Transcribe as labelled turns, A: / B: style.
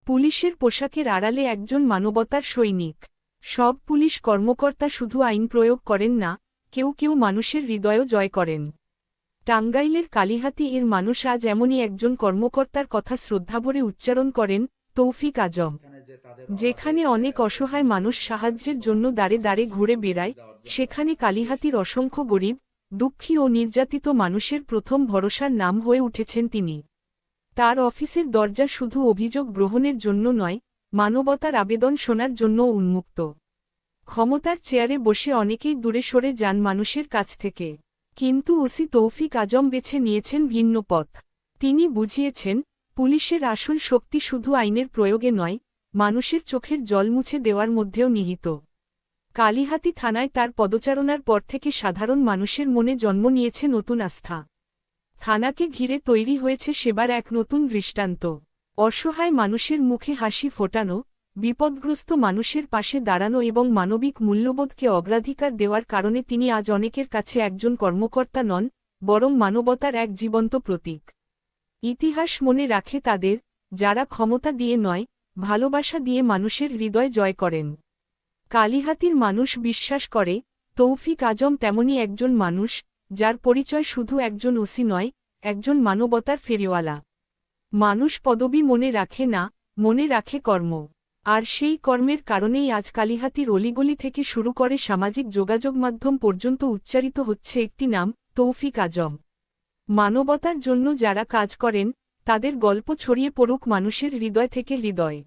A: পুলিশের পোশাকের আড়ালে একজন মানবতার সৈনিক। সব পুলিশ কর্মকর্তা শুধু আইন প্রয়োগ করেন না, কেউ কেউ মানুষের হৃদয়ও জয় করেন। টাঙ্গাইলের কালিহাতী এর মানুষ আজ এমনই একজন কর্মকর্তার কথা শ্রদ্ধাভরে উচ্চারণ করেন, তৌফিক আজম। যেখানে অনেক অসহায় মানুষ সাহায্যের জন্য দাঁড়ে দাঁড়ে ঘুরে বেড়ায়, সেখানে কালিহাতীর অসংখ্য গরিব, দুঃখী ও নির্যাতিত মানুষের প্রথম ভরসার নাম হয়ে উঠেছেন তিনি। তার অফিসের দরজা শুধু অভিযোগ গ্রহণের জন্য নয়, মানবতার আবেদন শোনার জন্যও উন্মুক্ত। ক্ষমতার চেয়ারে বসে অনেকেই দূরে সরে যান মানুষের কাছ থেকে, কিন্তু ওসি তৌফিক আজম বেছে নিয়েছেন ভিন্ন পথ। তিনি বুঝিয়েছেন, পুলিশের আসল শক্তি শুধু আইনের প্রয়োগে নয়, মানুষের চোখের জল মুছে দেওয়ার মধ্যেও নিহিত। কালিহাতী থানায় তার পদচারণার পর থেকে সাধারণ মানুষের মনে জন্ম নিয়েছে নতুন আস্থা। থানাকে ঘিরে তৈরি হয়েছে সেবার এক নতুন দৃষ্টান্ত। অসহায় মানুষের মুখে হাসি ফোটানো, বিপদগ্রস্ত মানুষের পাশে দাঁড়ানো এবং মানবিক মূল্যবোধকে অগ্রাধিকার দেওয়ার কারণে তিনি আজ অনেকের কাছে একজন কর্মকর্তা নন, বরং মানবতার এক জীবন্ত প্রতীক। ইতিহাস মনে রাখে তাদের, যারা ক্ষমতা দিয়ে নয়, ভালোবাসা দিয়ে মানুষের হৃদয় জয় করেন। কালিহাতীর মানুষ বিশ্বাস করে, তৌফিক আজম তেমনই একজন মানুষ, যার পরিচয় শুধু একজন ওসি নয়, একজন মানবতার ফেরিওয়ালা। মানুষ পদবি মনে রাখে না, মনে রাখে কর্ম। আর সেই কর্মের কারণেই আজ কালিহাতীর অলিগলি থেকে শুরু করে সামাজিক যোগাযোগ মাধ্যম পর্যন্ত উচ্চারিত হচ্ছে একটি নাম, তৌফিক আজম। মানবতার জন্য যারা কাজ করেন, তাদের গল্প ছড়িয়ে পড়ুক মানুষের হৃদয় থেকে হৃদয়।